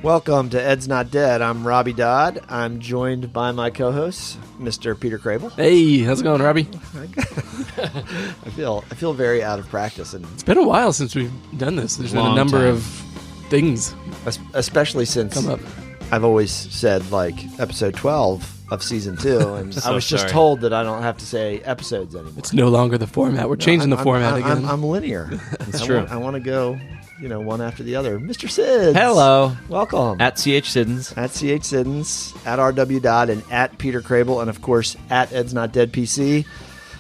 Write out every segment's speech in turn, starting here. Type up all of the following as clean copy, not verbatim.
Welcome to Ed's Not Dead. I'm Robbie Dodd. I'm joined by my co-host, Mr. Peter Crable. Hey, how's it going, Robbie? I feel very out of practice, and It's been a while since we've done this. There's been a number of things especially since come up. I've always said like episode 12 of season 2, and I was just told that I don't have to say episodes anymore. It's no longer the format. We're changing the format again. I'm linear. It's true. I want to go, one after the other. Mr. Sids. Hello. Welcome. At CH Siddons. At CH Siddons, at RW Dodd, and at Peter Crable, and of course at Ed's Not Dead PC.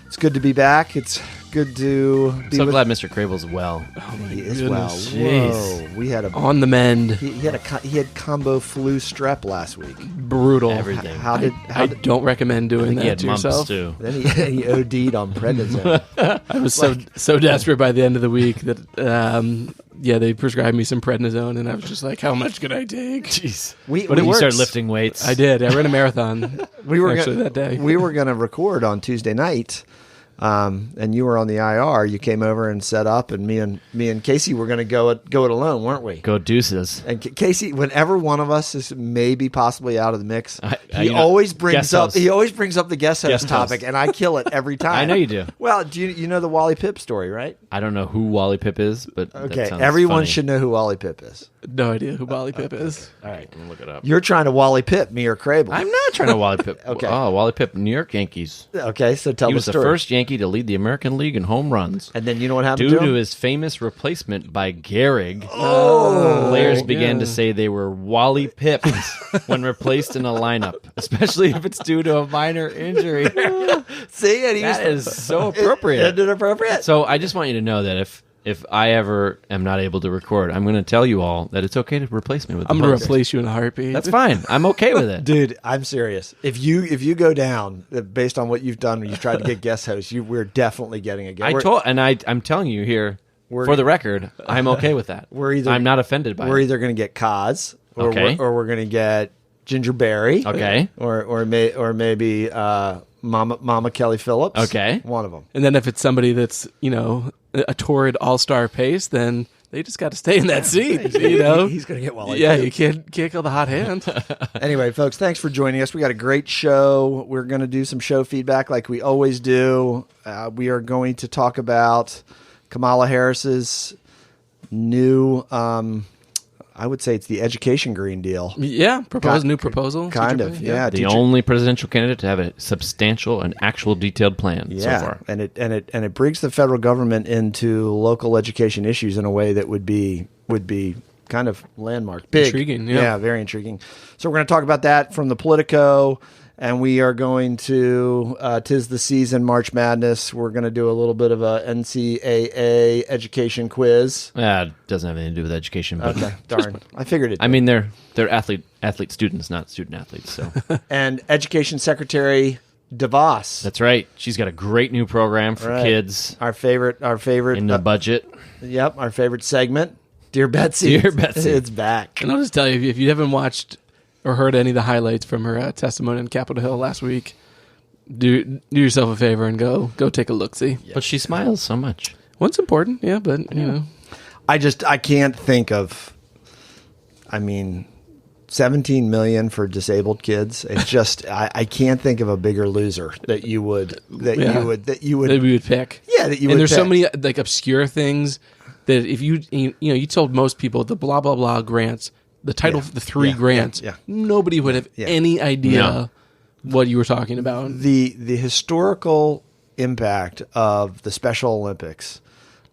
It's good to be back. It's good to be So glad Mr. Crable's well. He is goodness. well. Jeez. Whoa. We had On the mend. he had combo flu strep last week. Brutal. Everything. I don't recommend doing He that had to mumps yourself. too. Then he OD'd on prednisone. I was so desperate by the end of the week that they prescribed me some prednisone, and I was just like, how much can I take? Jeez. But it You works. started lifting weights. I did. I ran a marathon that day. We were going to record on Tuesday night, and you were on the IR. You came over and set up, and me and Casey were going to go it alone, weren't we? Go deuces. And Casey, whenever one of us is maybe possibly out of the mix, he you know, always brings guest up host. the guest host Guest topic, host. and I kill it every time. I know you do. Well, do you know the Wally Pipp story, right? I don't know who Wally Pipp is, but that Okay, sounds everyone funny. should know who Wally Pipp is. No idea who Wally Pipp is. All right, I'm gonna look it up. you're trying to Wally Pipp me or Crable. I'm not trying to Wally Pipp. Okay. Oh, Wally Pipp, New York Yankees. Okay, so tell He the was the story. first Yankee to lead the American League in home runs. And then you know what happened Due to to him? his famous replacement by Gehrig, Oh, players began yeah. to say they were Wally Pipps when replaced in a lineup, especially if it's due to a minor injury. See, and he That was, is so appropriate. Isn't it appropriate? So I just want you to know that if I ever am not able to record, I'm going to tell you all that it's okay to replace me with. I'm the going to host. replace you in a heartbeat. That's fine. I'm okay with it. Dude, I'm serious. If you go down based on what you've done when you tried to get guest hosts, we're definitely getting a guest. I'm telling you here We're- for the record, I'm okay with that. I'm not offended by We're it. either going to get Kaz, or Okay. we're going to get Gingerberry, Okay. or maybe Mama Kelly Phillips, Okay. one of them. And then if it's somebody that's, a torrid all-star pace, then they just got to stay in that seat, He's going to get Wally. Yeah, Pipp. you can't kill the hot hand. Anyway, folks, thanks for joining us. We got a great show. We're going to do some show feedback like we always do. We are going to talk about Kamala Harris's new, I would say it's the education Green Deal. Yeah, new proposal. Kind of, yeah. The only presidential candidate to have a substantial and actual detailed plan Yeah, so far. and it brings the federal government into local education issues in a way that would be kind of landmark, big, Intriguing, yeah. very intriguing. So we're going to talk about that from the Politico, and we are going to 'tis the season, March Madness. We're going to do a little bit of a NCAA education quiz. It doesn't have anything to do with education. But Okay, darn, I figured it. I mean, they're athlete students, not student athletes. So And Education Secretary DeVos. that's right. She's got a great new program for Right. kids Our favorite in the budget. Yep, our favorite segment, Dear Betsy. Dear Betsy. It's back. And I'll just tell you, if you haven't watched or heard any of the highlights from her testimony in Capitol Hill last week, do yourself a favor and go take a look-see. But she smiles so much. One's important, yeah, but, I can't think of, 17 million for disabled kids. It's just, I can't think of a bigger loser that you would that we would pick. Yeah, that you and would there's so pick. many like obscure things that if you told most people the blah blah blah grants, the title Yeah. the three Yeah. grants, Yeah. nobody would have any idea No. what you were talking about. The historical impact of the Special Olympics.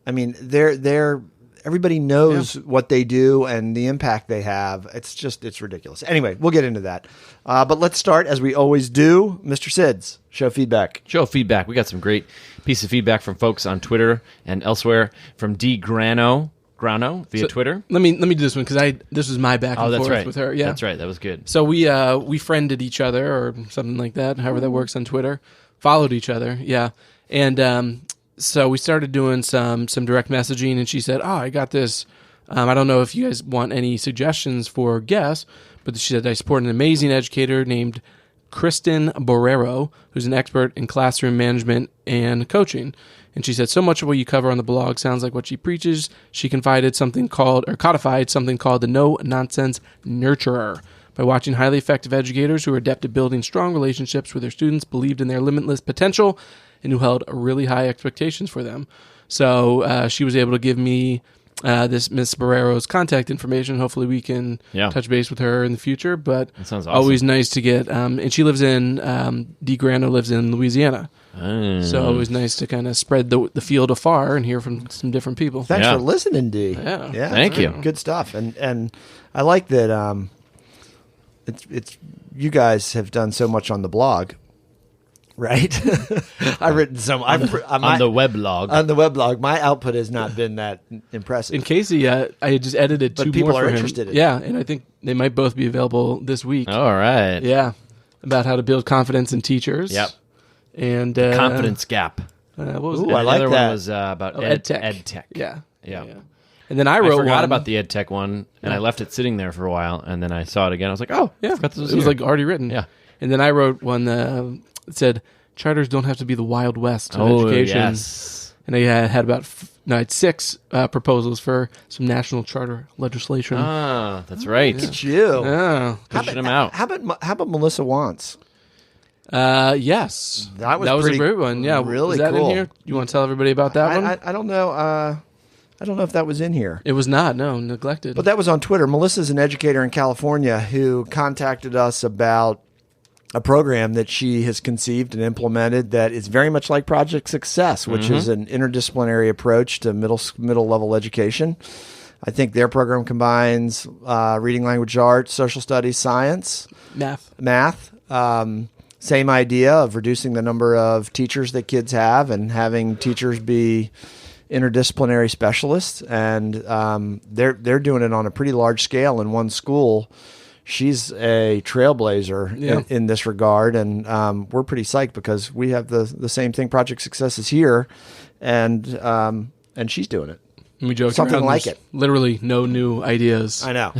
They're everybody knows what they do and the impact they have. It's ridiculous. Anyway, we'll get into that. But let's start, as we always do, Mr. Sids, show feedback. Show feedback. We got some great piece of feedback from folks on Twitter and elsewhere. From D Grano via Twitter. Let me do this one because this was my back and Oh, that's forth right. with her. Yeah, That's right. That was good. So we friended each other or something like that, however that works on Twitter. Followed each other, yeah. And so we started doing some direct messaging, and she said, "Oh, I got this. I don't know if you guys want any suggestions for guests, but she said I support an amazing educator named Kristen Borrero, who's an expert in classroom management and coaching." And she said, so much of what you cover on the blog sounds like what she preaches. She codified something called the no-nonsense nurturer. By watching highly effective educators who are adept at building strong relationships with their students, believed in their limitless potential, and who held really high expectations for them. So she was able to give me this Miss Barrero's contact information. Hopefully we can touch base with her in the future. But that sounds awesome. Always nice to get, and she lives in, Dee Grano lives in Louisiana. So it was nice to kind of spread the field afar and hear from some different people. Thanks for listening, Dee. Yeah. Thank you. Good stuff. And I like that it's you guys have done so much on the blog. Right, I've written some on the weblog. On the weblog, my output has not been that impressive. In Casey, I just edited two more for him. But people are interested in it. Yeah, and I think they might both be available this week. All right. Yeah, about how to build confidence in teachers. Yep. And confidence gap. What was Ooh, it? I like the other that. one was about EdTech. EdTech. Yeah. Yeah. And then I forgot one about the EdTech one, and I left it sitting there for a while, and then I saw it again. I was like, oh, Yeah, I forgot this was it was here. like already written. Yeah. And then I wrote one that said, charters don't have to be the Wild West of education. Yes. And I had about I had 6 proposals for some national charter legislation. Ah, that's right. Look at you. Oh. Pushing them out. How about Melissa Wants? Yes. That was a pretty- great one. Yeah. really was that cool. in here? You want to tell everybody about that one? I don't know. I don't know if that was in here. It was not. No, neglected. But that was on Twitter. Melissa's an educator in California who contacted us about a program that she has conceived and implemented that is very much like Project Success, which is an interdisciplinary approach to middle level education. I think their program combines reading, language, arts, social studies, science, math. Same idea of reducing the number of teachers that kids have and having teachers be interdisciplinary specialists. And they're doing it on a pretty large scale in one school. She's a trailblazer in this regard, and we're pretty psyched because we have the same thing. Project Success is here, and she's doing it. We joked Something around, like there's it. Literally no new ideas. I know,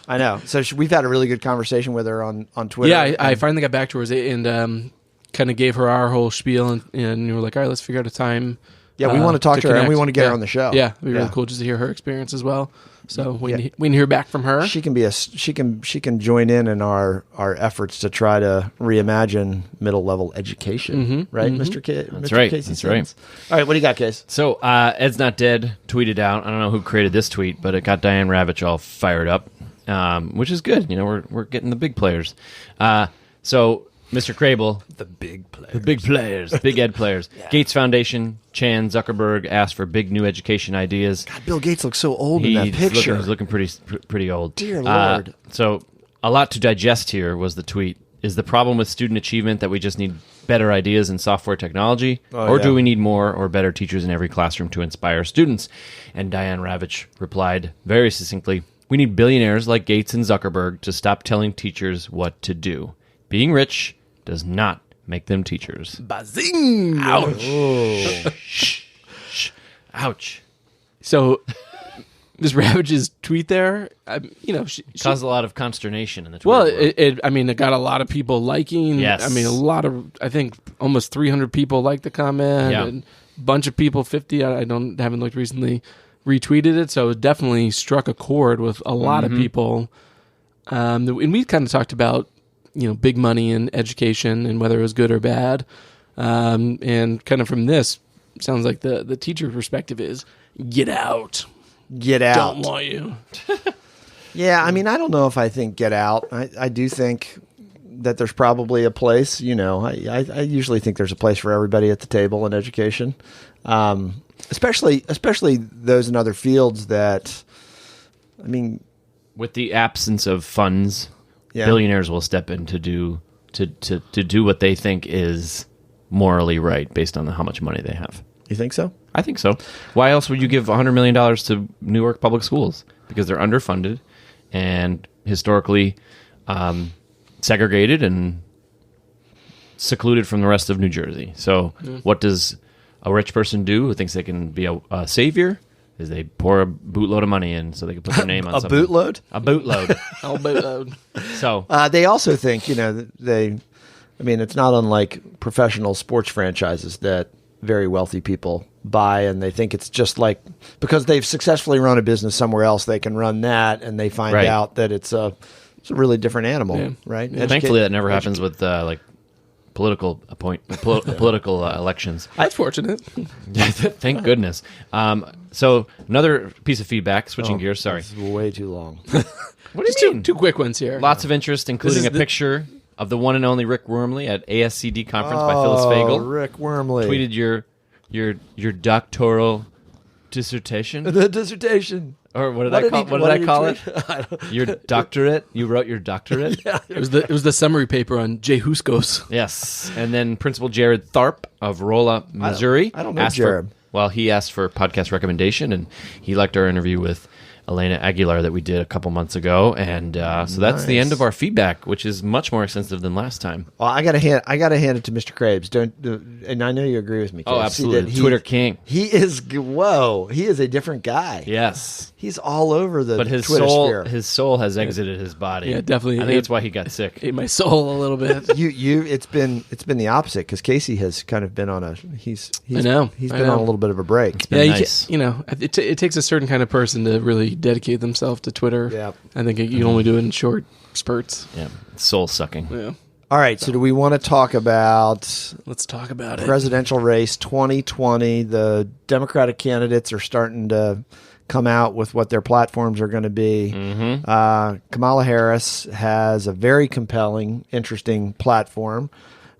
I know. So we've had a really good conversation with her on Twitter. Yeah, I finally got back to her and kind of gave her our whole spiel, and we were like, all right, let's figure out a time. Yeah, we want to talk to her, and we want to get her on the show. Yeah, it'd be really cool just to hear her experience as well. So we can hear back from her. She can she can join in our efforts to try to reimagine middle level education, right, Mr. That's Mr. right. Casey That's Sims? All right, what do you got, Case? So Ed's Not Dead tweeted out. I don't know who created this tweet, but it got Diane Ravitch all fired up, which is good. You know, we're getting the big players. So Mr. Crable, The big players. the big players, big ed players. Gates Foundation, Chan Zuckerberg asked for big new education ideas. God, Bill Gates looks so old in that picture. He's looking pretty old. Dear Lord. So a lot to digest here was the tweet. Is the problem with student achievement that we just need better ideas in software technology? Or do we need more or better teachers in every classroom to inspire students? And Diane Ravitch replied very succinctly, we need billionaires like Gates and Zuckerberg to stop telling teachers what to do. Being rich does not make them teachers. Bazing! Ouch. Ouch. So Ms. Ravitch's tweet there, she Caused a lot of consternation in the Twitter well, world. it got a lot of people liking. Yes. I think almost 300 people liked the comment. Yeah. And a bunch of people, 50, haven't looked recently, retweeted it. So it definitely struck a chord with a lot of people. And we kind of talked about, big money in education and whether it was good or bad. And kind of from this, sounds like the teacher perspective is, get out. Get out. Don't want you. Yeah, I mean, I don't know if I think get out. I do think that there's probably a place. I usually think there's a place for everybody at the table in education, especially those in other fields that, I mean, with the absence of funds, Yeah. billionaires will step in to do what they think is morally right based on how much money they have. you think so? I think so. Why else would you give $100 million to Newark Public Schools? Because they're underfunded and historically segregated and secluded from the rest of New Jersey. So what does a rich person do who thinks they can be a savior? Is they pour a bootload of money in so they can put their name on A something. bootload? A bootload. All bootload. So They also think, it's not unlike professional sports franchises that very wealthy people buy, and they think it's just like because they've successfully run a business somewhere else, they can run that, and they find out that it's a really different animal, right? Yeah. Thankfully, that never happens with political elections. That's fortunate. Thank goodness. So another piece of feedback. Switching gears. Sorry, this is way too long. What do you mean? Two quick ones here. Lots of interest, including a picture of the one and only Rick Wormley at ASCD conference by Phyllis Fagel. Rick Wormley tweeted your doctoral dissertation. The dissertation. Or what did I call it? Your doctorate. You wrote your doctorate. Yeah. It was the summary paper on Jay Huskos. Yes, and then Principal Jared Tharp of Rolla, Missouri. I don't know Jared. He asked for podcast recommendation, and he liked our interview with Elena Aguilar that we did a couple months ago, and so that's the end of our feedback, which is much more extensive than last time. Well, I gotta hand it to Mr. Krabs. And I know you agree with me. Oh, absolutely, Twitter king. He is he is a different guy. Yes, he's all over the. But his Twitter soul, sphere. his soul has exited his body. Yeah, definitely. I think that's why he got sick. Ate my soul a little bit. It's been the opposite because Casey has kind of been on a he's I know he's been on a little bit of a break. It's been nice. It takes a certain kind of person to really dedicate themselves to Twitter. Yeah, I think you can only do it in short spurts. Yeah, soul sucking. Yeah. All right, so do we want to talk about? Let's talk about it. Presidential race 2020. The Democratic candidates are starting to come out with what their platforms are going to be. Mm-hmm. Kamala Harris has a very compelling, interesting platform.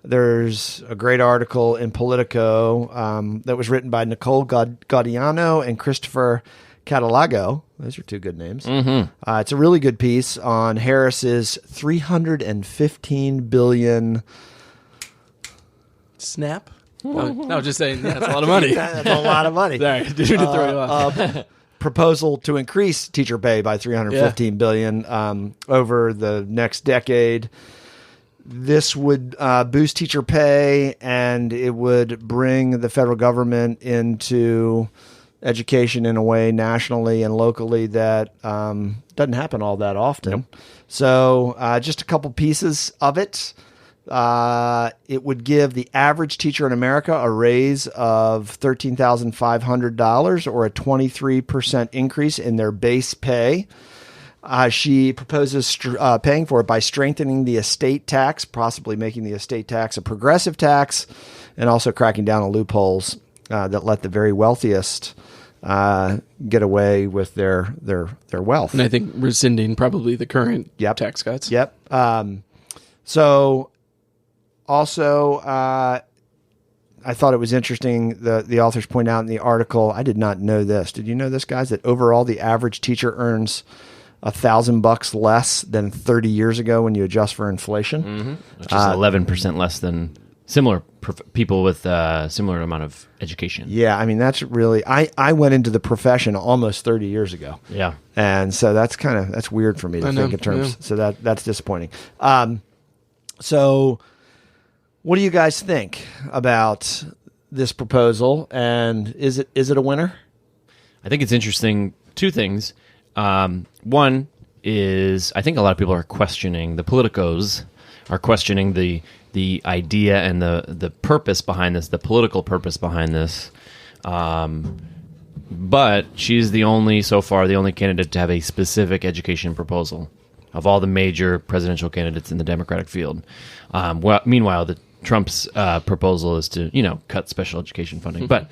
There's a great article in Politico that was written by Nicole Gaudiano and Christopher Catalago. Those are two good names. Mm-hmm. It's a really good piece on Harris's $315 billion snap. No, just saying. Yeah, that's a lot of money. That's a lot of money. Sorry, didn't mean to throw you off. Proposal to increase teacher pay by $315 billion over the next decade. This would boost teacher pay, and it would bring the federal government into education in a way nationally and locally that doesn't happen all that often. Nope. So just a couple pieces of it. It would give the average teacher in America a raise of $13,500 or a 23% increase in their base pay. She proposes paying for it by strengthening the estate tax, possibly making the estate tax a progressive tax, and also cracking down on loopholes that let the very wealthiest get away with their wealth. And I think rescinding probably the current tax cuts. Yep. So also, I thought it was interesting. The authors point out in the article, I did not know this. Did you know this, guys? That overall the average teacher earns $1,000 less than 30 years ago when you adjust for inflation. Mm-hmm. Which is 11% less than similar people with similar amount of education. Yeah, I mean, that's really... I went into the profession almost 30 years ago. Yeah. And so that's weird for me to think in terms... Yeah. So that's disappointing. So what do you guys think about this proposal? And is it a winner? I think it's interesting. Two things. One is I think a lot of people are questioning, the politicos are questioning the idea and the purpose behind this, the political purpose behind this. But she's the only candidate to have a specific education proposal of all the major presidential candidates in the Democratic field. Meanwhile, Trump's proposal is to, cut special education funding. But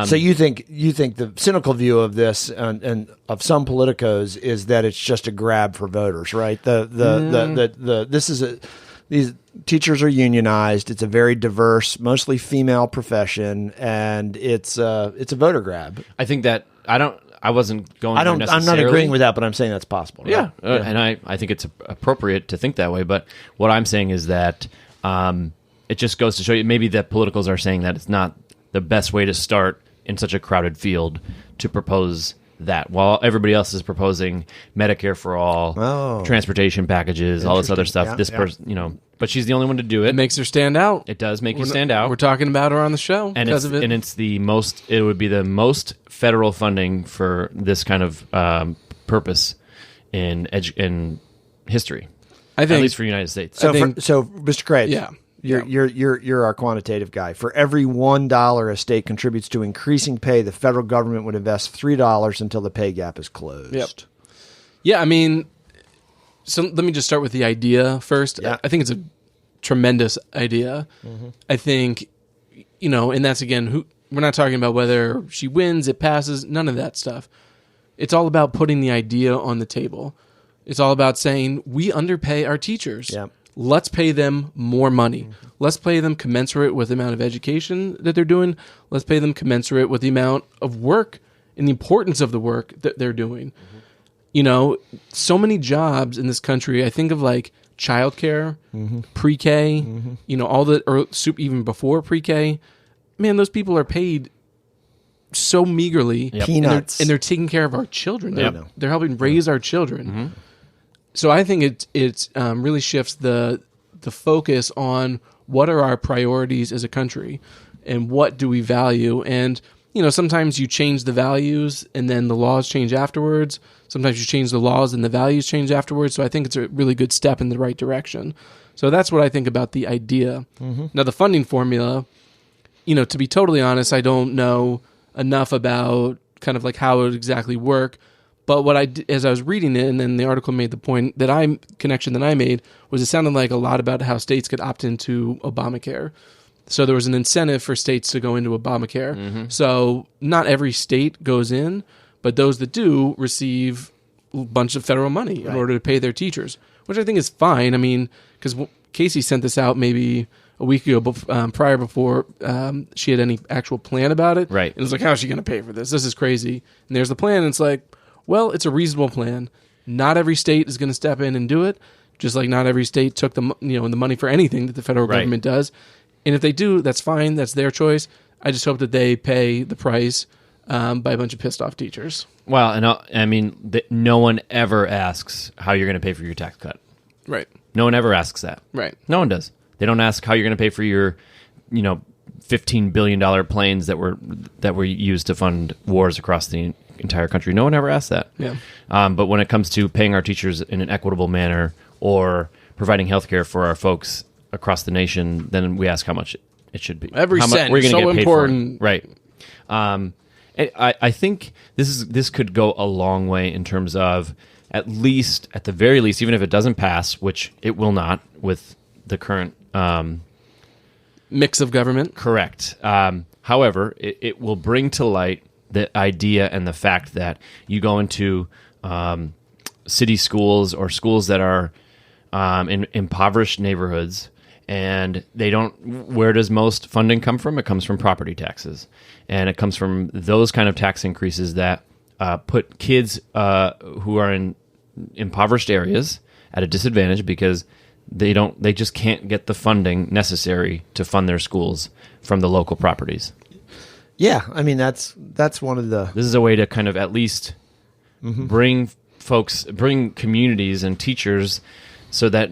so you think the cynical view of this and of some politicos is that it's just a grab for voters, right? These teachers are unionized. It's a very diverse, mostly female profession, and it's a voter grab. I think that I wasn't going. I'm not agreeing with that, but I'm saying that's possible. Right? Yeah, and I think it's appropriate to think that way. But what I'm saying is that it just goes to show you maybe that politicals are saying that it's not the best way to start in such a crowded field to propose that, while everybody else is proposing Medicare for all, transportation packages, all this other stuff. This person, but she's the only one to do it. It makes her stand out. It does make you stand out. We're talking about her on the show because of it. And it's the most. It would be the most federal funding for this kind of purpose in history. I think, at least for the United States. So, Mr. Krabs, You're our quantitative guy. For every $1 a state contributes to increasing pay, the federal government would invest $3 until the pay gap is closed. Yep. Yeah, I mean, so let me just start with the idea first. Yeah. I think it's a tremendous idea. Mm-hmm. I think, and that's again, we're not talking about whether she wins, it passes, none of that stuff. It's all about putting the idea on the table. It's all about saying, we underpay our teachers. Yeah. Let's pay them more money. Mm-hmm. Let's pay them commensurate with the amount of education that they're doing. Let's pay them commensurate with the amount of work and the importance of the work that they're doing. Mm-hmm. So many jobs in this country, I think of like childcare, mm-hmm. pre-K, mm-hmm. All the, even before pre-K. Man, those people are paid so meagerly. Yep. Peanuts. And they're taking care of our children. They're helping raise our children. Mm-hmm. So I think it really shifts the focus on what are our priorities as a country and what do we value. And, sometimes you change the values and then the laws change afterwards. Sometimes you change the laws and the values change afterwards. So I think it's a really good step in the right direction. So that's what I think about the idea. Mm-hmm. Now, the funding formula, to be totally honest, I don't know enough about kind of like how it would exactly work. But as I was reading it, and then the article made the point connection that I made was it sounded like a lot about how states could opt into Obamacare. So there was an incentive for states to go into Obamacare. Mm-hmm. So not every state goes in, but those that do receive a bunch of federal money in order to pay their teachers, which I think is fine. I mean, because Casey sent this out maybe a week ago before she had any actual plan about it. Right. And it was like, how is she going to pay for this? This is crazy. And there's the plan, and it's like, well, it's a reasonable plan. Not every state is going to step in and do it, just like not every state took the money for anything that the federal government does. And if they do, that's fine. That's their choice. I just hope that they pay the price by a bunch of pissed off teachers. Well, and no one ever asks how you're going to pay for your tax cut. Right. No one ever asks that. Right. No one does. They don't ask how you're going to pay for your, $15 billion planes that were used to fund wars across the entire country. No one ever asks that. Yeah. But when it comes to paying our teachers in an equitable manner or providing health care for our folks across the nation, then we ask how much it should be. Every how cent we're is gonna so get paid important. For it. Right. I think this could go a long way in terms of at the very least, even if it doesn't pass, which it will not with the current mix of government. Correct. However, it will bring to light the idea and the fact that you go into city schools or schools that are in impoverished neighborhoods, and where does most funding come from? It comes from property taxes, and it comes from those kind of tax increases that put kids who are in impoverished areas at a disadvantage because they just can't get the funding necessary to fund their schools from the local properties. Yeah, I mean that's one of the. This is a way to kind of at least bring communities and teachers so that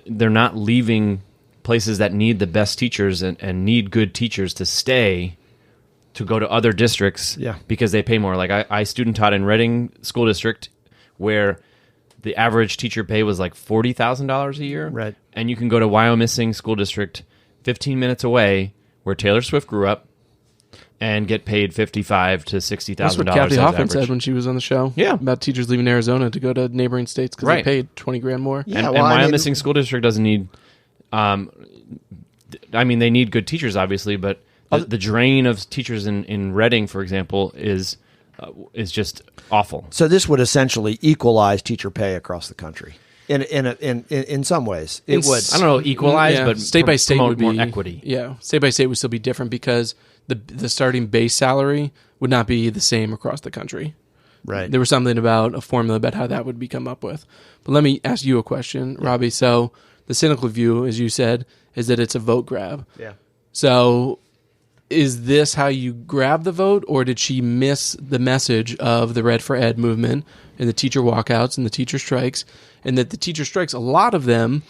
they're not leaving places that need the best teachers and need good teachers to stay to go to other districts because they pay more. Like I student taught in Reading School District where the average teacher pay was like $40,000 a year. Right. And you can go to Wyomissing School District 15 minutes away where Taylor Swift grew up and get paid $55,000 to $60,000. That's what Kathy Hoffman said when she was on the show. Yeah. About teachers leaving Arizona to go to neighboring states because they paid $20,000 more. Yeah, and Wyomissing School District doesn't need... they need good teachers, obviously, but the drain of teachers in Reading, for example, is just awful. So this would essentially equalize teacher pay across the country. In some ways, it would. I don't know, equalize, but state by state would be more equity. Yeah, state by state would still be different because the starting base salary would not be the same across the country. Right. There was something about a formula about how that would be come up with. But let me ask you a question, Robbie. So the cynical view, as you said, is that it's a vote grab. Yeah. So is this how you grab the vote, or did she miss the message of the Red for Ed movement and the teacher walkouts and the teacher strikes, and that the teacher strikes, a lot of them,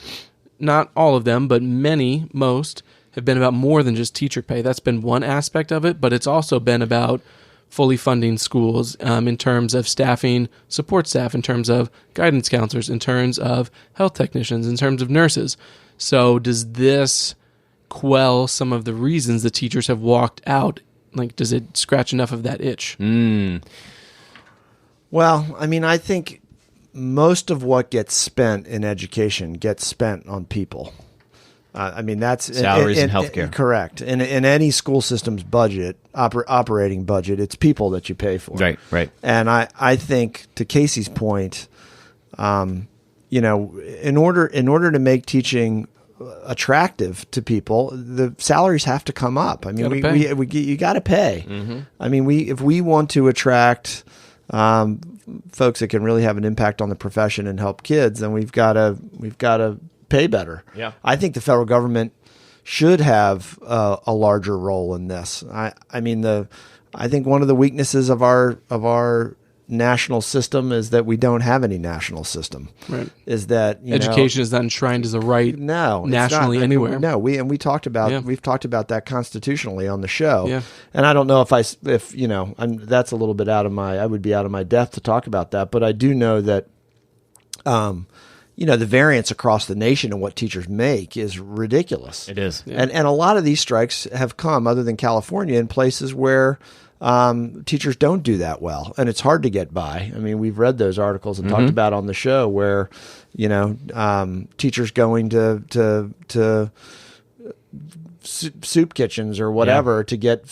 not all of them, but most, have been about more than just teacher pay. That's been one aspect of it, but it's also been about fully funding schools in terms of staffing, support staff, in terms of guidance counselors, in terms of health technicians, in terms of nurses. So does this quell some of the reasons the teachers have walked out? Like, does it scratch enough of that itch? Well, I mean, I think most of what gets spent in education gets spent on people. I mean, that's salaries and healthcare. Correct. In any school system's budget, operating budget, it's people that you pay for. Right. And I think, to Casey's point, in order to make teaching attractive to people, the salaries have to come up. I mean, you got to pay. Mm-hmm. I mean, if we want to attract folks that can really have an impact on the profession and help kids, then we've got to pay better. Yeah. I think the federal government should have a larger role in this. I think one of the weaknesses of our national system is that we don't have any national system. Right. Is that education is not enshrined as a right nationally anywhere. No, we've talked about that constitutionally on the show. Yeah. And I don't know if that's a little bit I would be out of my depth to talk about that, but I do know that the variance across the nation and what teachers make is ridiculous. It is. Yeah. And a lot of these strikes have come, other than California, in places where teachers don't do that well, and it's hard to get by. I mean, we've read those articles and talked about on the show where, teachers going to soup kitchens or whatever to get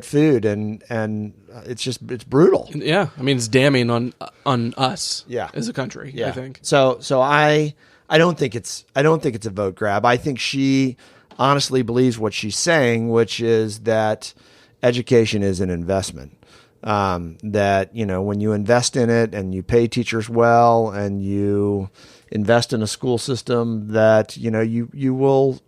food, and it's brutal. Yeah, I mean, it's damning on us as a country. Yeah. I think so. I don't think it's a vote grab. I think she honestly believes what she's saying, which is that education is an investment. That when you invest in it and you pay teachers well and you invest in a school system, that you'll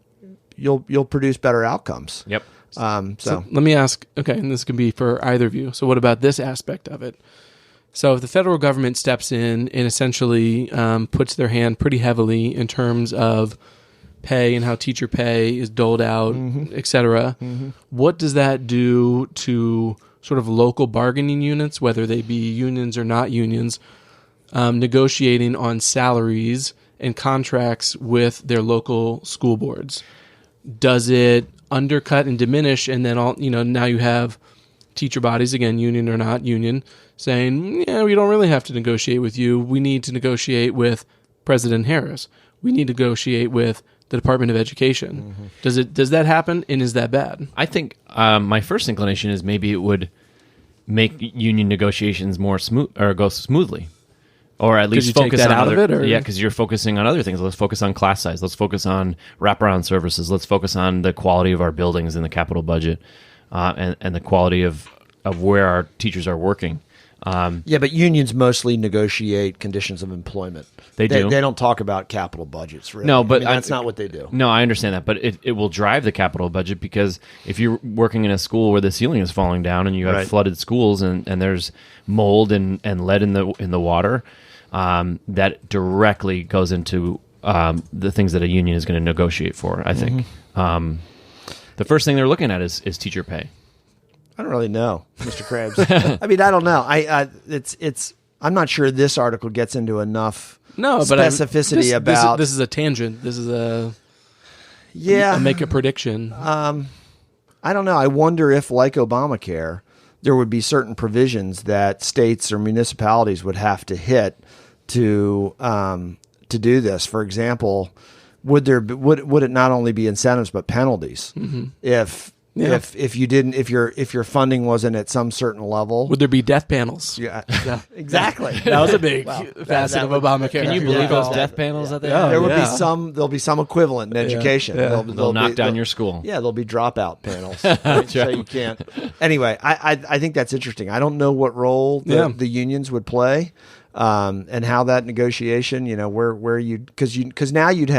produce better outcomes. Yep. So let me ask, okay, and this can be for either of you. So what about this aspect of it? So if the federal government steps in and essentially puts their hand pretty heavily in terms of pay and how teacher pay is doled out, et cetera, what does that do to sort of local bargaining units, whether they be unions or not unions, negotiating on salaries and contracts with their local school boards? Does it undercut and diminish, and then now you have teacher bodies, again, union or not union, saying, we don't really have to negotiate with you. We need to negotiate with President Harris. We need to negotiate with the Department of Education. Does that happen, and is that bad? I think my first inclination is maybe it would make union negotiations more smooth, or go smoothly. Or at least focus on other, because you're focusing on other things. Let's focus on class size. Let's focus on wraparound services. Let's focus on the quality of our buildings in the capital budget, and the quality of where our teachers are working. But unions mostly negotiate conditions of employment. They do. They don't talk about capital budgets, really. No, but that's not what they do. No, I understand that, but it will drive the capital budget, because if you're working in a school where the ceiling is falling down and you have flooded schools and there's mold and lead in the water, that directly goes into the things that a union is going to negotiate for. I think the first thing they're looking at is teacher pay. I don't really know, Mr. Krabs. I mean, I don't know. I'm not sure this article gets into enough specificity about. This is a tangent. This is a make a prediction. I don't know. I wonder if, like Obamacare, there would be certain provisions that states or municipalities would have to hit to do this. For example, would it not only be incentives but penalties if you didn't, if your funding wasn't at some certain level? Would there be death panels? Yeah, exactly. That was a big facet of Obamacare. Can you believe those death panels that they have? There would be some. There'll be some equivalent in education. They'll knock down your school. Yeah, there'll be dropout panels, so you can't. Anyway, I think that's interesting. I don't know what role the unions would play, and how that negotiation. Where you because now you'd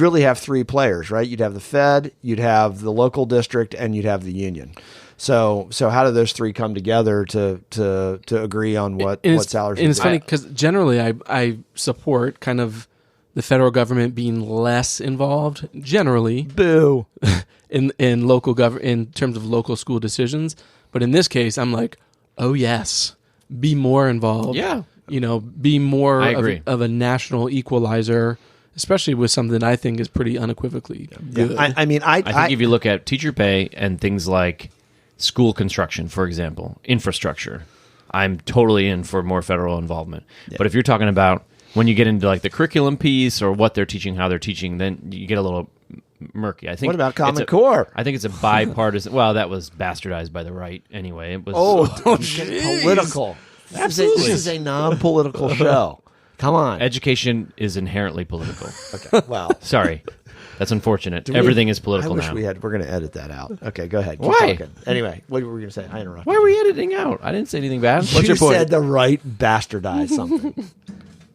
really have three players, right? You'd have the Fed, you'd have the local district, and you'd have the union. So how do those three come together to agree on what salaries? And it's funny because generally I support kind of the federal government being less involved. Generally, boo, in local in terms of local school decisions. But in this case, I'm like, oh yes, be more involved. Yeah, be more of a national equalizer. especially with something I think is pretty unequivocally good. I mean, I think if you look at teacher pay and things like school construction, for example, infrastructure, I'm totally in for more federal involvement. Yeah. But if you're talking about when you get into like the curriculum piece or what they're teaching, how they're teaching, then you get a little murky. I think. What about Common Core? I think it's a bipartisan. Well, that was bastardized by the right anyway. It was political. This is a non-political show. Come on. Education is inherently political. Okay. Well, sorry. That's unfortunate. Everything is political now. I wish we're going to edit that out. Okay, go ahead. Why? Talking. Anyway, what were we going to say? I interrupted. Why are we editing out? I didn't say anything bad. What's your point? You said the right bastardized something.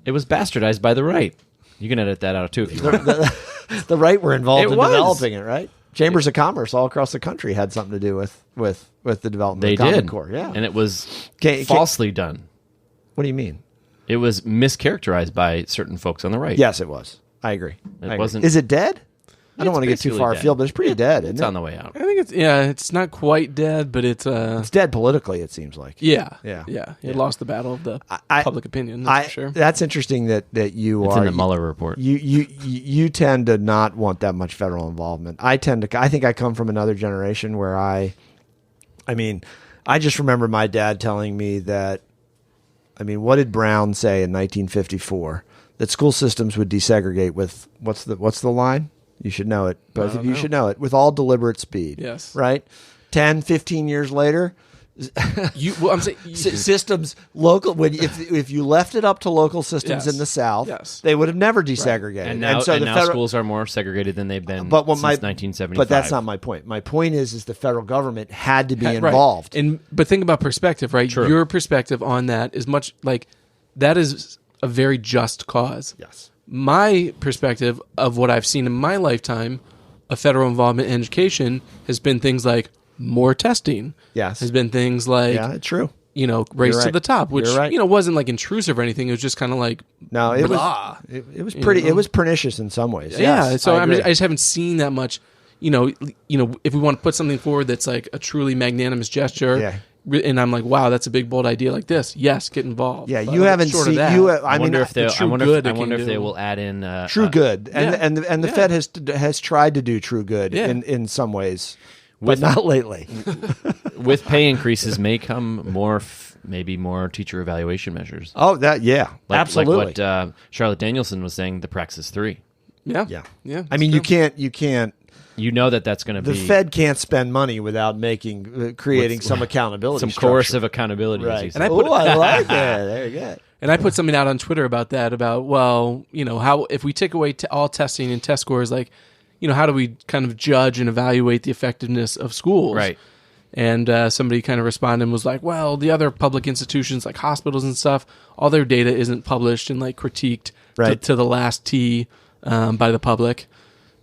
It was bastardized by the right. You can edit that out too if you want. The right were involved in developing it, right? Chambers of commerce all across the country had something to do with the development of Common Core. Yeah. And it was falsely done. What do you mean? It was mischaracterized by certain folks on the right. Yes, it was. I agree. It wasn't. Is it dead? I don't want to get too far afield, but it's pretty dead. It's on the way out. I think it's not quite dead, but it's dead politically. It seems like. Yeah. It lost the battle of the public opinion. That's for sure. That's interesting that you it's are in the Mueller report. You tend to not want that much federal involvement. I think I come from another generation where I just remember my dad telling me that. What did Brown say in 1954? That school systems would desegregate with what's the line? You should know it. Both of you should know it. With all deliberate speed. Yes. Right? 10, 15 years later, systems local. If you left it up to local systems in the South, they would have never desegregated. Right. And now schools are more segregated than they've been since 1975. But that's not my point. My point is the federal government had to be involved. Right. But think about perspective, right? True. Your perspective on that is much like that is a very just cause. Yes. My perspective of what I've seen in my lifetime of federal involvement in education has been things like more testing. Yes. Has been things like true. Race to the top, which wasn't like intrusive or anything. It was just kind of like it was pretty. It was pernicious in some ways. Yeah. Yes, so I just haven't seen that much. If we want to put something forward that's like a truly magnanimous gesture. Yeah. And I'm like, wow, that's a big bold idea like this. Yes, get involved. Yeah, you haven't seen. I wonder if they will add in true good, and the Fed has tried to do true good in some ways, but not lately. With pay increases may come maybe more teacher evaluation measures. Oh, absolutely. Like what Charlotte Danielson was saying, the Praxis 3. Yeah. You can't. You know that's going to be... The Fed can't spend money without creating some accountability some structure. Coercive accountability. Right. And I like that. There you go. And I put something out on Twitter about that, how if we take away all testing and test scores, like, how do we kind of judge and evaluate the effectiveness of schools? Right. And somebody kind of responded and was like, well, the other public institutions like hospitals and stuff, all their data isn't published and like critiqued to the last T by the public.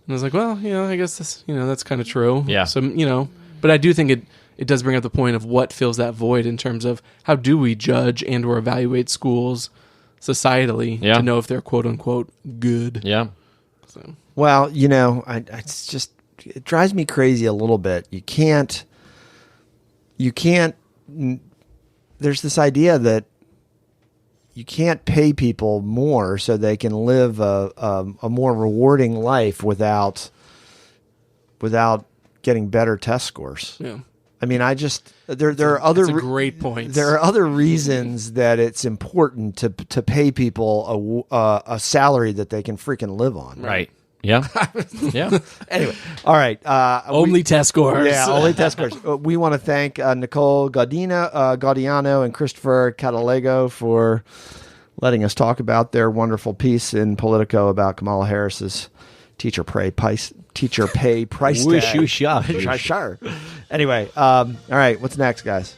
And I was like, well, I guess that's kind of true. Yeah. So, but I do think it does bring up the point of what fills that void in terms of how do we judge and or evaluate schools societally to know if they're quote unquote good. Yeah. So. Well, it's just, it drives me crazy a little bit. You can't, there's this idea that you can't pay people more so they can live a more rewarding life without getting better test scores. Yeah. There are other. That's a great point. There are other reasons that it's important to pay people a salary that they can freaking live on. Right. Yeah. Yeah. Anyway, all right. Only test scores. Yeah, only test scores. We want to thank Nicole Gaudiano and Christopher Catalego for letting us talk about their wonderful piece in Politico about Kamala Harris's teacher pay price tag. Sure. Anyway, all right. What's next, guys?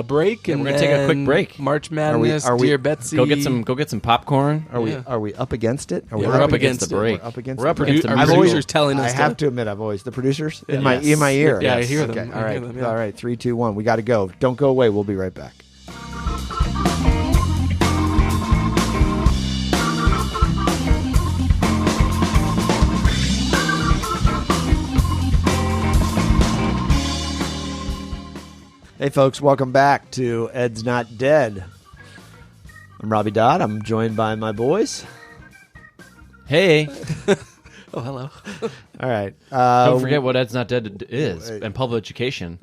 Break, and we're gonna take a quick break. March Madness. Are we Dear Betsy? Go get some popcorn. Are we up against it? We're up against the break. We're up against our producers telling us. I have to admit, I've always the producers in my ear. Yeah, I hear them. Okay. All right. All right. 3, 2, 1. We got to go. Don't go away. We'll be right back. Hey, folks, welcome back to Ed's Not Dead. I'm Robbie Dodd. I'm joined by my boys. Hey, Oh, hello. All right. don't forget what Ed's Not Dead is and pulp education.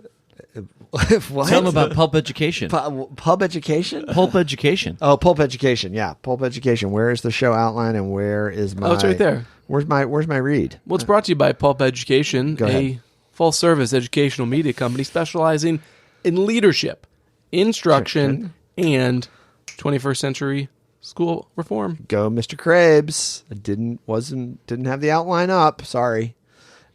What? Tell them about pulp education. Pub education? Pulp education. Oh, Pulp Education. Yeah, Pulp Education. Where is the show outline and where is my... Oh, it's right there. Where's my read? Well, it's brought to you by Pulp Education, Go ahead. a full-service educational media company specializing in leadership, instruction, and 21st century school reform. Go, Mr. Krabs. I didn't have the outline up. Sorry.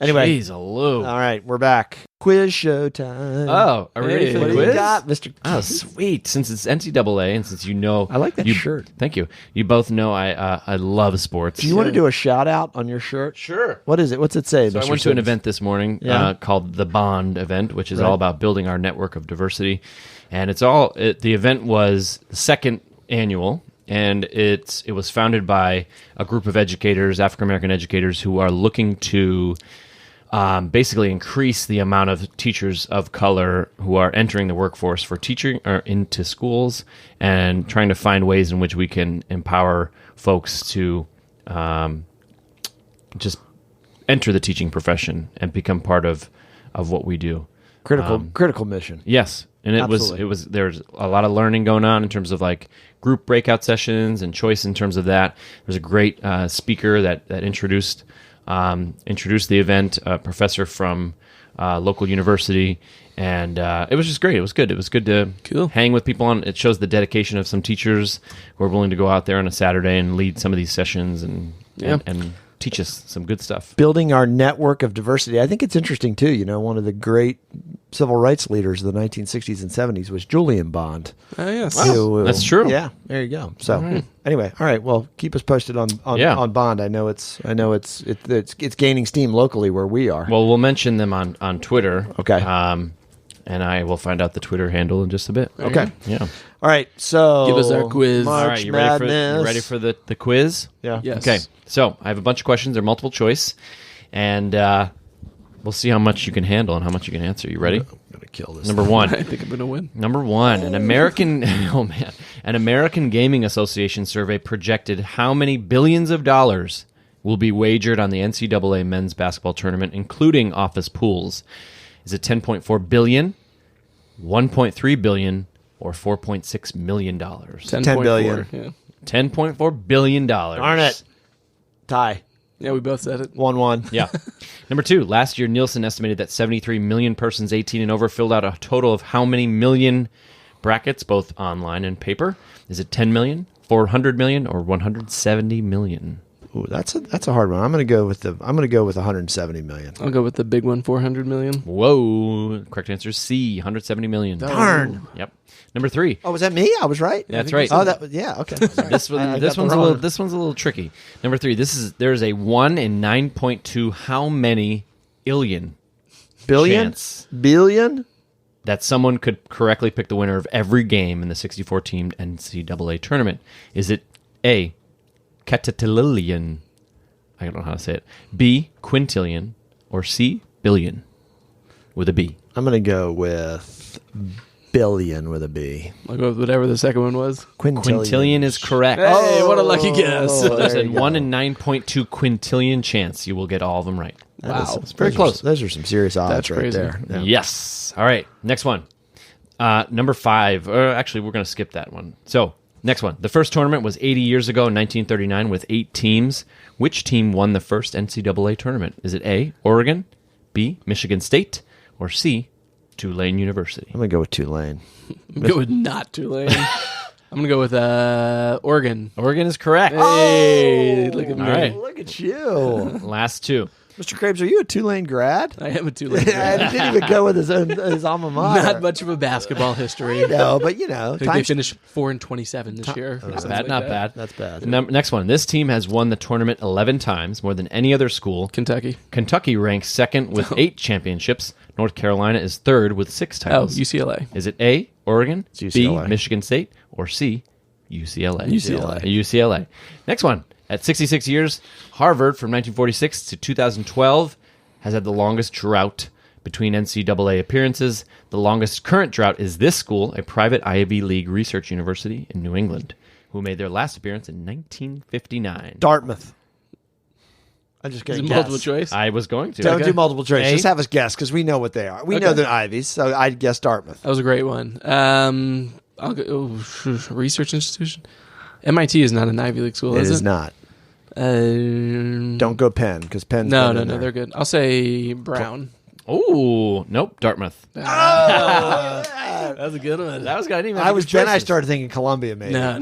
Anyway. Jeez, Lou. All right, we're back. Quiz show time. Oh, are we ready for What the do quiz? you got, Mr. Oh, sweet. Since it's NCAA and since you know... I like that you, shirt. Thank you. You both know I love sports. Do you want to do a shout out on your shirt? Sure. What is it? What's it say? So Mr. I went to an Sims? event this morning Yeah. called the Bond event, which is Right. all about building our network of diversity. And the event was the second annual, and it was founded by a group of educators, African-American educators, who are looking to basically increase the amount of teachers of color who are entering the workforce for teaching or into schools, and trying to find ways in which we can empower folks to just enter the teaching profession and become part of what we do. Critical mission. Yes, and Absolutely. there's a lot of learning going on in terms of like group breakout sessions and choice in terms of that. There's a great speaker that introduced the event, a professor from local university, and it was just great. It was good. It was good to Cool. hang with people on. It shows the dedication of some teachers who are willing to go out there on a Saturday and lead some of these sessions and teach us some good stuff. Building our network of diversity. I think it's interesting, too. You know, one of the great civil rights leaders of the 1960s and 70s was Julian Bond. Yes. Who- that's true. Yeah, there you go. So anyway, all right. Well, keep us posted on Bond. I know it's gaining steam locally where we are. Well, we'll mention them on Twitter. Okay. And I will find out the Twitter handle in just a bit. Okay. Yeah. All right. So Give us our quiz. March All right. You Madness. ready for the quiz? Yeah. Yes. Okay. So I have a bunch of questions. They're multiple choice, and we'll see how much you can handle and how much you can answer. You ready? I'm gonna kill this. Number one. I think I'm going to win. Number one. An American Gaming Association survey projected how many billions of dollars will be wagered on the NCAA men's basketball tournament, including office pools. Is it 10.4 billion, 1.3 billion, or 4.6 million dollars? 10 billion. Yeah. $10.4 billion. Darn it. Tie. Yeah, we both said it. 1-1. Yeah. Number two, last year Nielsen estimated that 73 million persons 18 and over filled out a total of how many million brackets, both online and paper? Is it 10 million, 400 million, or 170 million? Ooh, that's a hard one. I'm gonna go with 170 million. I'll go with the big one, 400 million. Whoa. Correct answer is C, 170 million. Darn. Yep. Number three. Oh, was that me? I was right. That's right. Oh, that was, yeah. Okay. This one's a little tricky. Number three. There's a 1 in 9.2 how many illion chance billion. that someone could correctly pick the winner of every game in the 64-team NCAA tournament. Is it A, catatillillion? I don't know how to say it. B, quintillion, or C, billion with a B? I'm gonna go with billion with a B. I'll go with whatever the second one was. Quintillion is correct. Hey, what a lucky guess. So there's there a you go. 1 in 9.2 quintillion chance you will get all of them right. Wow. It's very close. Those are some serious odds That's right crazy. there. Yeah. Yes. All right. Next one. Number 5. Actually, we're going to skip that one. So, next one. The first tournament was 80 years ago in 1939 with 8 teams. Which team won the first NCAA tournament? Is it A, Oregon, B, Michigan State, or C, Tulane University? I'm gonna go with Tulane. I'm going with not Tulane. I'm going to go with Oregon. Oregon is correct. Hey, look at me. All right. Look at you, Last two. Mr. Krabs. Are you a Tulane grad? I am a Tulane. I grad. didn't even go with his alma mater. Not much of a basketball history. No, but you I know, think they finished 4-27 this year. or Not something bad, like not that. bad. That's bad. Next one. This team has won the tournament 11 times, more than any other school. Kentucky. Kentucky ranks second with 8 championships. North Carolina is third with 6 Oh, titles. UCLA. Is it A, Oregon, It's B, UCLA. Michigan State, or C, UCLA? UCLA. UCLA. Next one. At 66 years, Harvard from 1946 to 2012 has had the longest drought between NCAA appearances. The longest current drought is this school, a private Ivy League research university in New England, who made their last appearance in 1959. Dartmouth. I'm just Is going it to multiple guess. choice? I was going to. Don't do multiple choice. A? Just have us guess because we know what they are. We know they're Ivies, so I'd guess Dartmouth. That was a great one. I'll go research institution. MIT is not an Ivy League school, It is is it? not. Don't go Penn because Penn's No, been in there. they're good. I'll say Brown. Oh, nope, Dartmouth. That was a good one. That was good. I didn't even I have was good then I choices. started thinking Columbia maybe. No.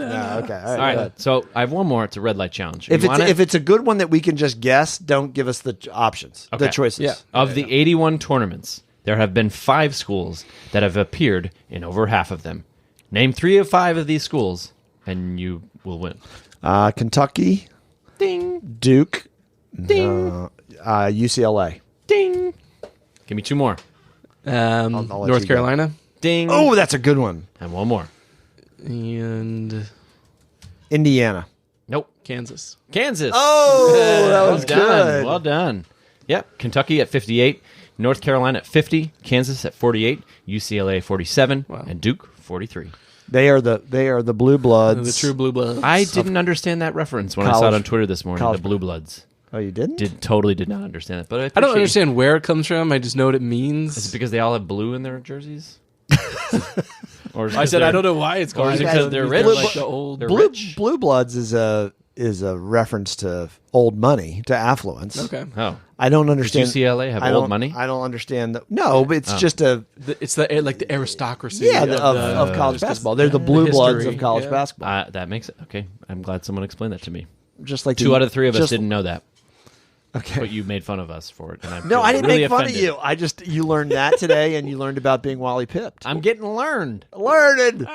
Okay. All All right. right, so I have one more. It's a red light challenge. If You want it? it's a good one that we can just guess, don't give us the options, the Okay. choices. Yeah. Of the 81 tournaments, there have been 5 schools that have appeared in over half of them. Name 3 of 5 of these schools, and you will win. Kentucky, Ding, Duke, ding, UCLA. ding. Give me 2 more. I'll let you North go. Carolina Ding. Oh, that's a good one. And one more. and Indiana. Nope. Kansas. Kansas. Oh, that well was done. good. Well done. Yep. Kentucky at 58, North Carolina at 50, Kansas at 48, UCLA 47, and Duke 43. They are the blue bloods. The true blue bloods. I didn't understand that reference when I saw it College- on Twitter this morning. college- The Blue Bloods. Oh, you didn't? Totally did not understand it, but I I don't appreciate- understand where it comes from. I just know what it means. Is it because they all have blue in their jerseys? Or is it I 'cause said I they're- don't know why it's called. Or is it that. because they're rich? Like the old. They're Blue rich? blue bloods is a reference to old money, to affluence. Okay. Oh, I don't understand. Does UCLA have I old don't- money? I don't understand. No, but it's just a It's like the aristocracy. of college just 'cause basketball. They're the the blue bloods history, of college yeah. basketball. That makes it okay. I'm glad someone explained that to me. Just like 2 out of 3 of us just- didn't know that, Okay. but you made fun of us for it. And No, I didn't really make fun offended. of you. I just you learned that today, and you learned about being Wally pipped. I'm getting learned. Learned.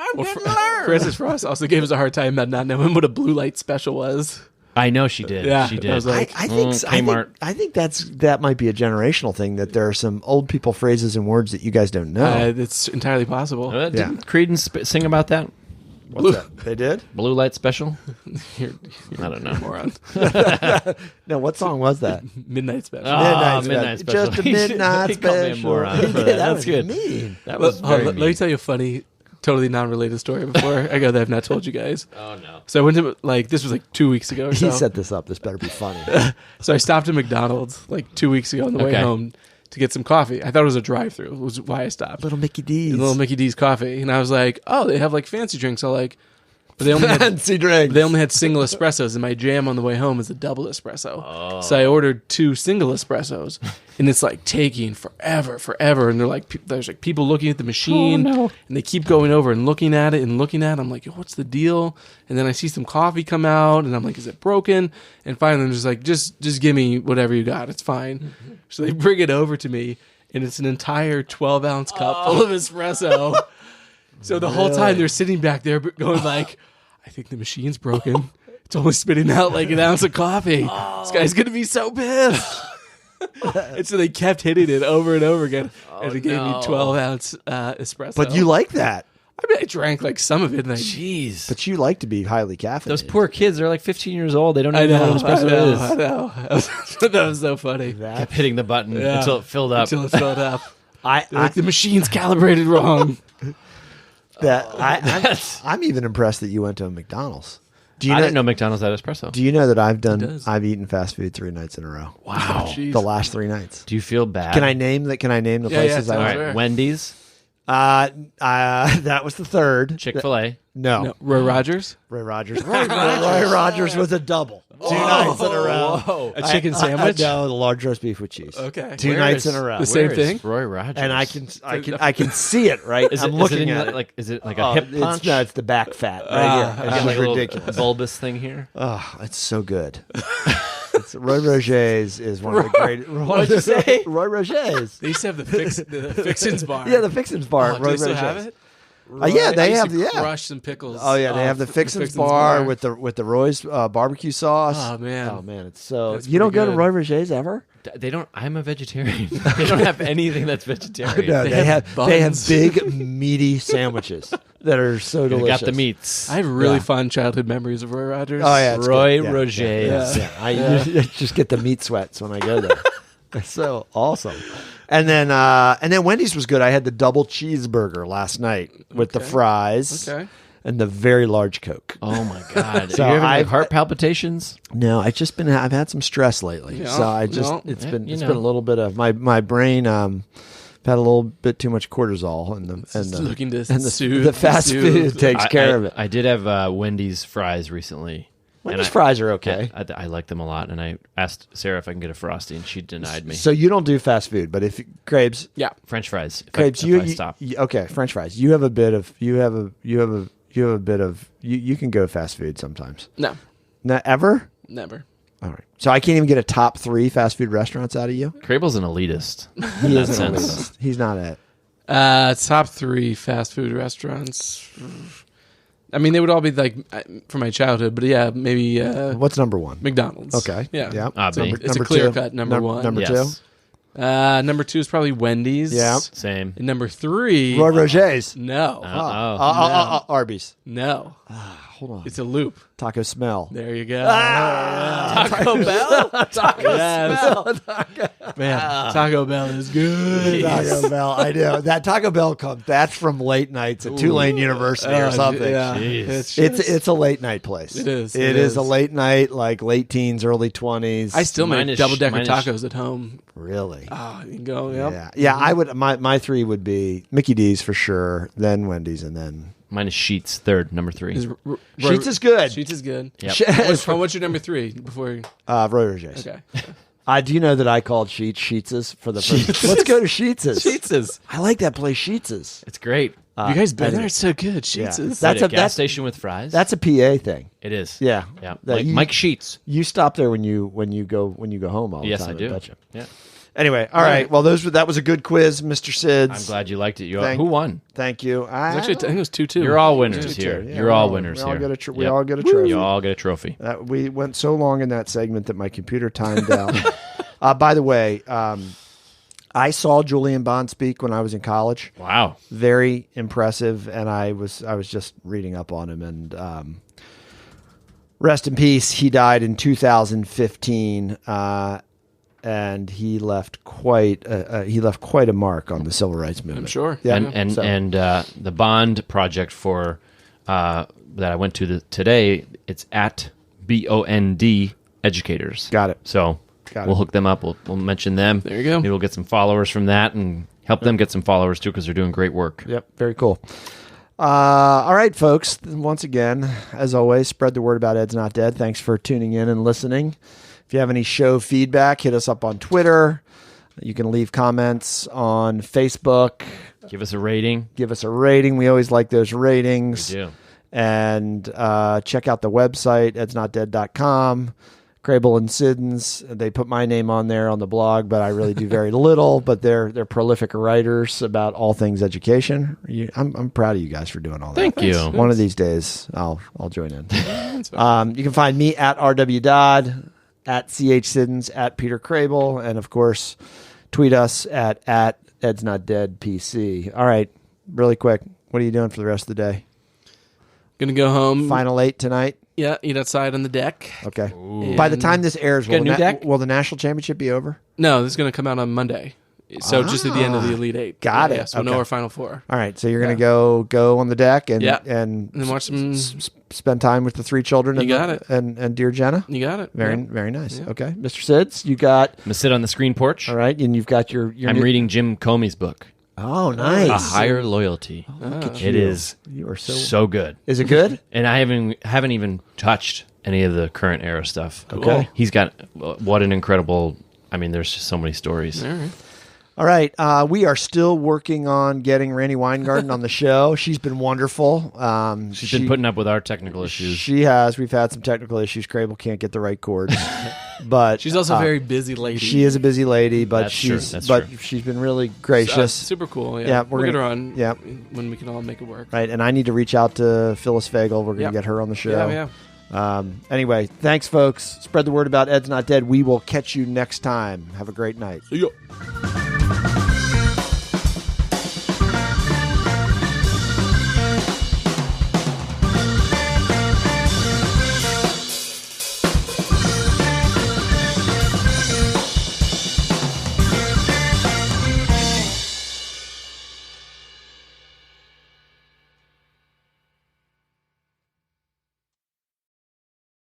Francis Frost also gave us a hard time about not knowing what a blue light special was. I know she did. Yeah, she I did. was like- I think Kmart. I think that might be a generational thing. That there are some old people phrases and words that you guys don't know. It's entirely possible. Didn't Creedence sing about that? What's that? They did? Blue Light Special? You're I don't know. moron. No, what song was that? Midnight special. Midnight Special. Just a midnight He called me a special. moron He for did. that. That That's was good. mean. That was Let very me tell you a funny, totally non-related story before I go that I've not told you guys. Oh no. So I went to this was like 2 weeks ago or so. He set this up. This better be funny. So I stopped at McDonald's like 2 weeks ago on the way Okay. home to get some coffee. I thought it was a drive-through. Was why I stopped. Little Mickey D's. Little Mickey D's coffee, and I was like, "Oh, they have like fancy drinks." But they only had fancy drinks. they only had single espressos, and my jam on the way home is a double espresso. So I ordered 2 single espressos, and it's like taking forever. And they're like, there's like people looking at the machine, and they keep going over and looking at it. I'm like, what's the deal? And then I see some coffee come out, and I'm like, is it broken? And finally, I'm just like, just give me whatever you got. It's fine. So they bring it over to me, and it's an entire 12-ounce cup full of espresso. So the whole time they're sitting back there going like, I think the machine's broken. It's only spitting out like an ounce of coffee. This guy's going to be so pissed. And so they kept hitting it over and over again. And it gave me 12-ounce espresso. But you like that. I mean, I drank like some of it. And Jeez. But you like to be highly caffeinated. Those poor kids, they're like 15 years old. They don't I even know know, what espresso is. I know. That was so funny. Kept hitting the button Yeah. until it filled up. Until it filled up. I, They're like, the machine's calibrated wrong. I'm even impressed that you went to a McDonald's. Do you I know, didn't know McDonald's had espresso. Do you know that does. I've eaten fast food 3 nights in a row? Wow. Jeez. The last 3 nights. Do you feel bad? Can I name the Yeah, places yeah, I All went? right. Sure. Wendy's, That was the third. Chick-fil-A. No. No, Roy Rogers? Roy Rogers. Roy Rogers was a double. 2 nights in a row. Whoa. A chicken sandwich? No, the large roast beef with cheese. Okay. 2 Where nights is- in a row. The same Where is thing? Roy Rogers. And I can see it, right? Is I'm it, looking is it at in it. like is it like a hip punch? It's the back fat right here. Got It's like a little ridiculous. bulbous thing here. Oh, it's so good. Roy Rogers is one of the great. What'd you say? Roy Rogers. They used to have the Fixins bar. Yeah, the Fixins bar. Oh, do Roy they still Rogers. have it? Yeah, they I used have. to Yeah. crush some pickles. Oh yeah, they have the Fixins bar with the Roy's barbecue sauce. Oh man. Oh man, it's so. That's You don't pretty go to good. Roy Rogers ever? They don't. I'm a vegetarian. They don't have anything that's vegetarian. No, They they have have buns. big meaty sandwiches that are so They delicious. got the meats. I have really Yeah. fond childhood memories of Roy Rogers. Oh yeah, it's Roy good. Yeah, Rogers. Yeah. I just get the meat sweats when I go there. It's so awesome. And then Wendy's was good. I had the double cheeseburger last night with the fries. Okay. and the very large Coke. Oh my God! So Are you having I've- heart palpitations? No, I've had some stress lately, Yeah, so it's been a little bit of my brain. Had a little bit too much cortisol, and looking to the soothe- fast soothe. food takes care of it. I did have Wendy's fries recently. Wendy's fries are okay. I like them a lot, and I asked Sarah if I can get a Frosty, and she denied me. So you don't do fast food, but if Crabes, Yeah. French fries. Crabes, if I stop. okay, French fries. You can go fast food sometimes. No, Not ever. never. All right. So I can't even get a top 3 fast food restaurants out of you. Crable's an elitist. He is that an sense. elitist. He's not it. Top 3 fast food restaurants. I mean, they would all be like from my childhood, but yeah, maybe What's number 1? McDonald's. Okay. Yeah. Yeah. It's a clear cut number 1. Number Yes. 2. Number 2 is probably Wendy's. Yeah. Same. And number 3. Roy Roger's. No. Arby's. No. Hold on. It's a loop. Taco Smell. There you go. Taco Bell. Man, Taco Bell is good. Taco Bell. I know. That Taco Bell that's from late nights at Tulane University or something. Yeah. Jeez. It's a late night place. It is. It is a late night, like late teens, early 20s. I still Mine make is- double decker mine is- tacos at home. Really? Oh, you can go. Yep. Yeah. Yeah, I would my 3 would be Mickey D's for sure, then Wendy's, and then Mine is Sheets, third, number 3. Sheets is good. Sheets is good. Yep. What's your number 3 before? Roy Roger's. Okay. Do you know that I called Sheets's for the first? Let's go to Sheets's. Sheets's. I like that place, Sheets's. It's great. You guys been anyway. there? It's so good. Sheets Yeah. is. That's At a- gas that's- station with fries. That's a PA thing. It is. Yeah. Yeah. That Mike Sheets. You stop there when you go home all the Yes, time. I do. Betcha. Yeah. Anyway, all right. Well, that was a good quiz, Mr. Sids. I'm glad you liked it. Thank- Who won? Thank you. Actually, I think it was 2-2. You're all winners 2-2. here. Yeah, You're all winners we all here. get a we Yep. all get a trophy. You all get a trophy. We went so long in that segment that my computer timed out. By the way, I saw Julian Bond speak when I was in college. Wow. Very impressive, and I was just reading up on him. And rest in peace. He died in 2015, and he left quite a mark on the civil rights movement. I'm sure. Yeah, And the Bond project for that I went to today, it's at BOND Educators. Got it. So Got we'll it. hook them up. We'll mention them. There you go. Maybe we'll get some followers from that and help them get some followers too because they're doing great work. Yep, very cool. All right, folks. Once again, as always, spread the word about Ed's Not Dead. Thanks for tuning in and listening. If you have any show feedback, hit us up on Twitter. You can leave comments on Facebook. Give us a rating. Give us a rating. We always like those ratings. We do. And check out the website, edsnotdead.com. Crable and Siddons, they put my name on there on the blog, but I really do very little. But they're prolific writers about all things education. I'm proud of you guys for doing all that. Thank you. One of these days, I'll join in. You can find me at RW Dodd, at CH Siddons, at Peter Crable, and of course, tweet us at Ed's Not Dead PC. All right, really quick, what are you doing for the rest of the day? Gonna go home. Final 8 tonight. Yeah, eat outside on the deck. Okay. Ooh. By the time this airs, got a new deck? will the national championship be over? No, this is gonna come out on Monday. So just at the end of the Elite Eight. Got it. Yeah, so we'll know Okay. our Final Four. All right, so you're going to go on the deck and Yeah. and And then watch some. spend time with the 3 children. You and got it. And dear Jenna. You got it. Very Yeah. very nice. Yeah. Okay, Mr. Sids, you got I'm going to sit on the screen porch. all right, and you've got your I'm new- reading Jim Comey's book, Oh, nice. A Higher Loyalty. It is You are so good. Is it good? And I haven't even touched any of the current era stuff. Okay. He's got what an incredible. I mean, there's just so many stories. All right. All right, we are still working on getting Randy Weingarten on the show. She's been wonderful. She's been putting up with our technical issues. She has. We've had some technical issues. Crable can't get the right chords, but She's also a very busy lady. She is a busy lady, but That's true. That's but true. she's been really gracious. super cool. Yeah, Yeah, we'll we're get her gonna- on. yeah. when we can all make it work. Right, and I need to reach out to Phyllis Fagel. We're going to Yeah. get her on the show. Yeah, yeah. Anyway, thanks, folks. Spread the word about Ed's Not Dead. We will catch you next time. Have a great night. See ya.